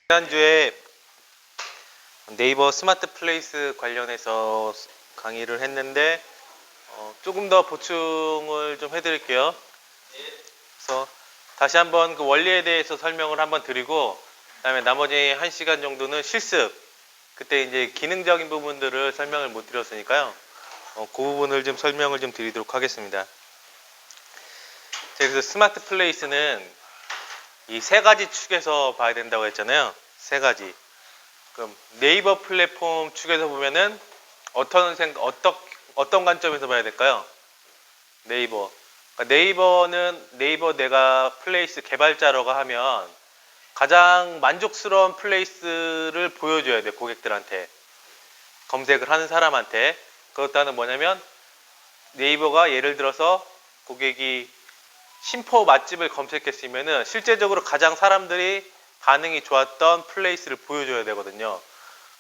지난주에 네이버 스마트 플레이스 관련해서 강의를 했는데 조금 더 보충을 좀 해드릴게요. 그래서 다시 한번 그 원리에 대해서 설명을 한번 드리고, 그다음에 나머지 1시간 정도는 실습, 그때 이제 기능적인 부분들을 설명을 못 드렸으니까요. 그 부분을 좀 설명을 좀 드리도록 하겠습니다. 그래서 스마트 플레이스는 이 세 가지 축에서 봐야 된다고 했잖아요. 세 가지. 그럼 네이버 플랫폼 축에서 보면은 어떤 관점에서 봐야 될까요? 네이버. 그러니까 네이버 내가 플레이스 개발자라고 하면 가장 만족스러운 플레이스를 보여줘야 돼, 고객들한테. 검색을 하는 사람한테. 그렇다는 뭐냐면 네이버가 예를 들어서 고객이 심포 맛집을 검색했으면은 실제적으로 가장 사람들이 반응이 좋았던 플레이스를 보여줘야 되거든요.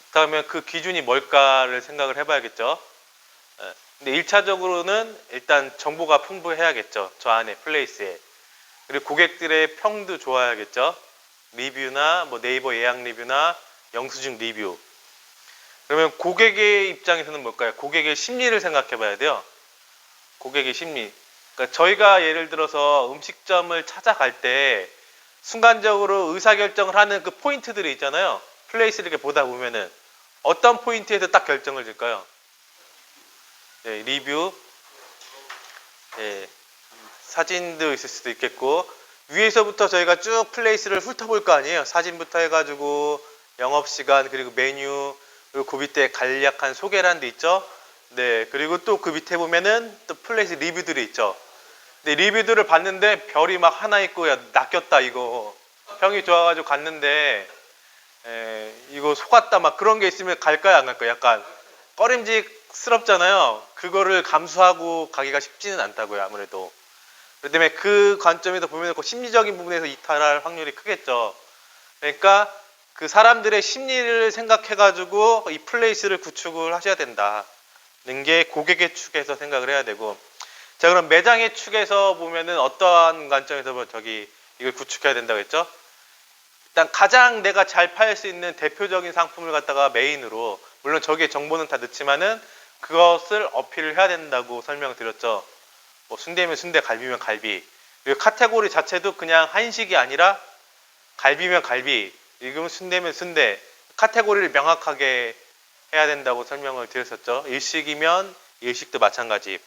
그러면 그 기준이 뭘까를 생각을 해봐야겠죠. 근데 1차적으로는 일단 정보가 풍부해야겠죠. 저 안에 플레이스에. 그리고 고객들의 평도 좋아야겠죠. 리뷰나 뭐 네이버 예약 리뷰나 영수증 리뷰. 그러면 고객의 입장에서는 뭘까요? 고객의 심리를 생각해 봐야 돼요. 고객의 심리. 그러니까 저희가 예를 들어서 음식점을 찾아갈 때 순간적으로 의사결정을 하는 그 포인트들이 있잖아요. 플레이스를 이렇게 보다 보면은 어떤 포인트에서 딱 결정을 질까요? 네, 리뷰, 네, 사진도 있을 수도 있겠고, 위에서부터 저희가 쭉 플레이스를 훑어볼 거 아니에요. 사진부터 해가지고 영업시간, 그리고 메뉴, 그리고 그 밑에 간략한 소개란도 있죠. 네, 그리고 또 그 밑에 보면은 또 플레이스 리뷰들이 있죠. 근데 리뷰들을 봤는데 별이 막 하나 있고, 야, 낚였다 이거, 평이 좋아가지고 갔는데 이거 속았다 막 그런 게 있으면 갈까요, 안 갈까요? 약간 꺼림직스럽잖아요. 그거를 감수하고 가기가 쉽지는 않다고요, 아무래도. 그렇기 때문에 그 관점에서 보면 그 심리적인 부분에서 이탈할 확률이 크겠죠. 그러니까 그 사람들의 심리를 생각해가지고 이 플레이스를 구축을 하셔야 된다는 게 고객의 축에서 생각을 해야 되고, 자, 그럼 매장의 축에서 보면은 어떠한 관점에서 이걸 구축해야 된다고 했죠? 일단 가장 내가 잘 팔 수 있는 대표적인 상품을 갖다가 메인으로, 물론 저기에 정보는 다 넣지만은 그것을 어필을 해야 된다고 설명을 드렸죠. 뭐 순대면 순대, 갈비면 갈비. 그리고 카테고리 자체도 그냥 한식이 아니라 갈비면 갈비, 이건 순대면 순대. 카테고리를 명확하게 해야 된다고 설명을 드렸었죠. 일식이면 일식도 마찬가지.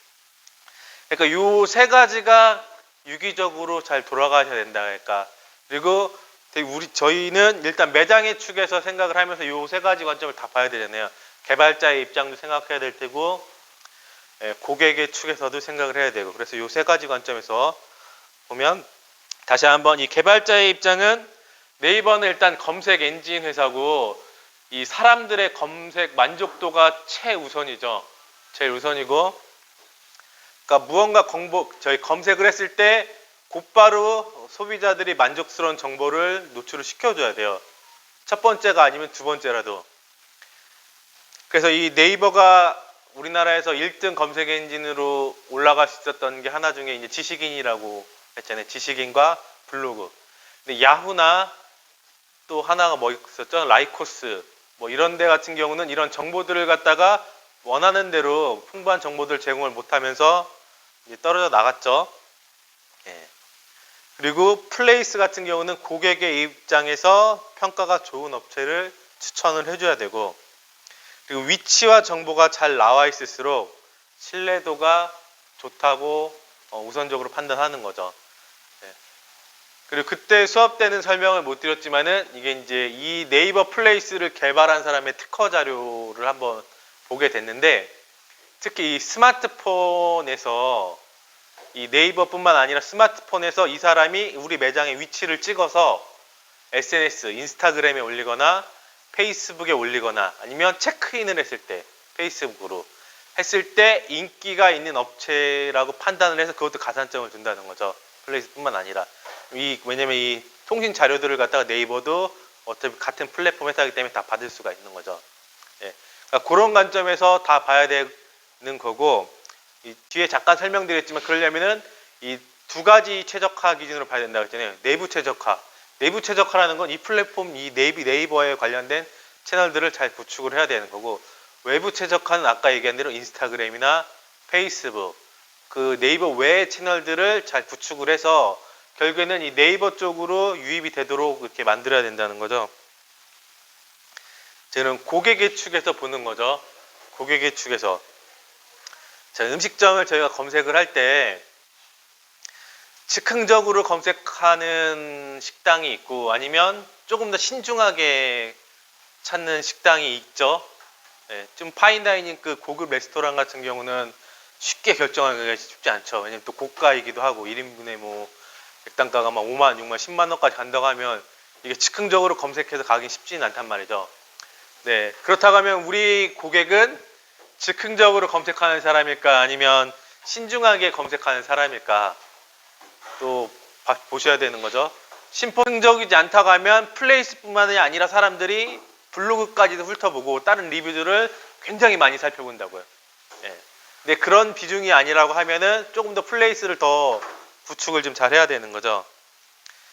그러니까 요 세 가지가 유기적으로 잘 돌아가셔야 된다. 그러니까 그리고 저희는 일단 매장의 축에서 생각을 하면서 요 세 가지 관점을 다 봐야 되잖아요. 개발자의 입장도 생각해야 될 테고, 고객의 축에서도 생각을 해야 되고, 그래서 요 세 가지 관점에서 보면, 다시 한번 이 개발자의 입장은 네이버는 일단 검색 엔진 회사고, 이 사람들의 검색 만족도가 최우선이죠. 제일 우선이고, 그러니까 무언가 저희 검색을 했을 때 곧바로 소비자들이 만족스러운 정보를 노출을 시켜줘야 돼요. 첫 번째가 아니면 두 번째라도. 그래서 이 네이버가 우리나라에서 1등 검색 엔진으로 올라갈 수 있었던 게 하나 중에 이제 지식인이라고 했잖아요. 지식인과 블로그. 근데 야후나 또 하나가 뭐 있었죠? 라이코스. 뭐 이런 데 같은 경우는 이런 정보들을 갖다가 원하는 대로 풍부한 정보들 제공을 못하면서 이제 떨어져 나갔죠. 예. 그리고 플레이스 같은 경우는 고객의 입장에서 평가가 좋은 업체를 추천을 해줘야 되고, 그리고 위치와 정보가 잘 나와 있을수록 신뢰도가 좋다고 우선적으로 판단하는 거죠. 예. 그리고 그때 수업 때는 설명을 못 드렸지만은 이게 이제 이 네이버 플레이스를 개발한 사람의 특허 자료를 한번 보게 됐는데, 특히 이 스마트폰에서 이 네이버뿐만 아니라 스마트폰에서 이 사람이 우리 매장의 위치를 찍어서 SNS, 인스타그램에 올리거나 페이스북에 올리거나 아니면 체크인을 했을 때 페이스북으로 했을 때 인기가 있는 업체라고 판단을 해서 그것도 가산점을 준다는 거죠. 플레이스뿐만 아니라. 왜냐면 이 통신 자료들을 갖다가 네이버도 어차피 같은 플랫폼 회사이기 때문에 다 받을 수가 있는 거죠. 예. 그러니까 그런 관점에서 다 봐야 되는 거고, 이 뒤에 잠깐 설명드렸지만 그러려면은 이 두 가지 최적화 기준으로 봐야 된다고 했잖아요. 내부 최적화. 내부 최적화라는 건 이 플랫폼, 이 네이버에 관련된 채널들을 잘 구축을 해야 되는 거고, 외부 최적화는 아까 얘기한 대로 인스타그램이나 페이스북, 그 네이버 외의 채널들을 잘 구축을 해서 결국에는 이 네이버 쪽으로 유입이 되도록 이렇게 만들어야 된다는 거죠. 저는 고객의 축에서 보는 거죠. 고객의 축에서. 자, 음식점을 저희가 검색을 할 때 즉흥적으로 검색하는 식당이 있고 아니면 조금 더 신중하게 찾는 식당이 있죠. 네, 좀 파인다이닝급 고급 레스토랑 같은 경우는 쉽게 결정하기가 쉽지 않죠. 왜냐면 또 고가이기도 하고 1인분에 뭐 백단가가 막 5만, 6만, 10만 원까지 간다고 하면 이게 즉흥적으로 검색해서 가기 쉽지는 않단 말이죠. 네, 그렇다고 하면 우리 고객은 즉흥적으로 검색하는 사람일까 아니면 신중하게 검색하는 사람일까 또 보셔야 되는 거죠. 신풍적이지 않다고 하면 플레이스뿐만이 아니라 사람들이 블로그까지도 훑어보고 다른 리뷰들을 굉장히 많이 살펴본다고요. 예. 근데 그런 비중이 아니라고 하면은 조금 더 플레이스를 더 구축을 좀 잘 해야 되는 거죠.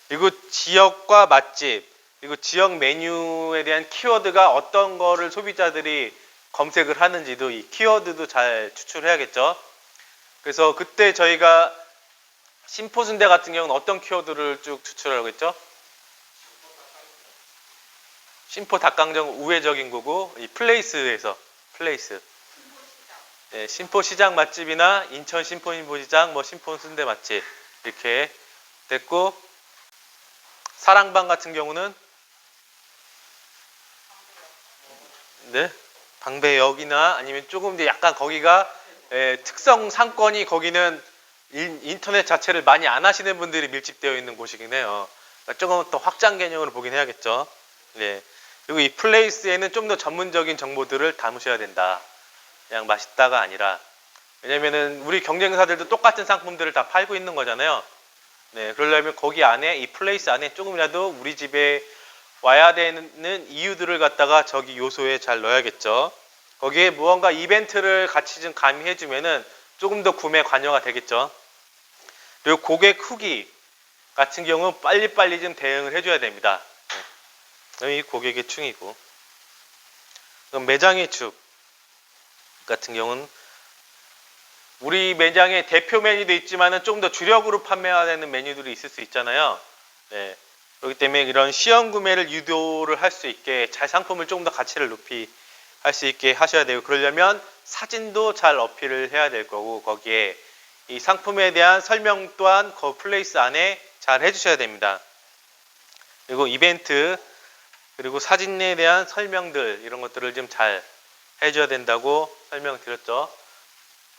그리고 지역과 맛집, 그리고 지역 메뉴에 대한 키워드가 어떤 거를 소비자들이 검색을 하는지도 이 키워드도 잘 추출해야겠죠. 그래서 그때 저희가 신포순대 같은 경우는 어떤 키워드를 쭉 추출하라고 했죠? 신포 닭강정 우회적인 거고 이 플레이스에서 플레이스. 네, 신포시장 맛집이나 인천 신포인보시장 뭐 신포순대 맛집 이렇게 됐고 사랑방 같은 경우는 네, 방배역이나 아니면 조금 더 약간 거기가 특성 상권이 거기는 인터넷 자체를 많이 안 하시는 분들이 밀집되어 있는 곳이긴 해요. 그러니까 조금 더 확장 개념으로 보긴 해야겠죠. 네. 그리고 이 플레이스에는 좀 더 전문적인 정보들을 담으셔야 된다. 그냥 맛있다가 아니라. 왜냐면은 우리 경쟁사들도 똑같은 상품들을 다 팔고 있는 거잖아요. 네. 그러려면 거기 안에, 이 플레이스 안에 조금이라도 우리 집에 와야 되는 이유들을 갖다가 저기 요소에 잘 넣어야겠죠. 거기에 무언가 이벤트를 같이 좀 가미해주면은 조금 더 구매 관여가 되겠죠. 그리고 고객 후기 같은 경우 빨리빨리 좀 대응을 해줘야 됩니다. 이 고객의 충이고. 그럼 매장의 축 같은 경우는 우리 매장의 대표 메뉴도 있지만은 좀 더 주력으로 판매하는 메뉴들이 있을 수 있잖아요. 네. 그렇기 때문에 이런 시험 구매를 유도를 할 수 있게 잘 상품을 조금 더 가치를 높이 할 수 있게 하셔야 되고 그러려면 사진도 잘 어필을 해야 될 거고 거기에 이 상품에 대한 설명 또한 그 플레이스 안에 잘 해주셔야 됩니다. 그리고 이벤트 그리고 사진에 대한 설명들 이런 것들을 좀 잘 해줘야 된다고 설명드렸죠.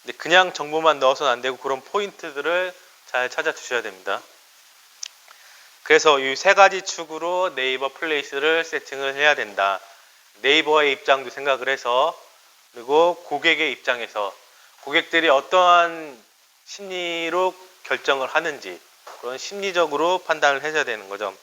근데 그냥 정보만 넣어서는 안 되고 그런 포인트들을 잘 찾아주셔야 됩니다. 그래서 이 세 가지 축으로 네이버 플레이스를 세팅을 해야 된다. 네이버의 입장도 생각을 해서 그리고 고객의 입장에서 고객들이 어떠한 심리로 결정을 하는지 그런 심리적으로 판단을 해줘야 되는 거죠.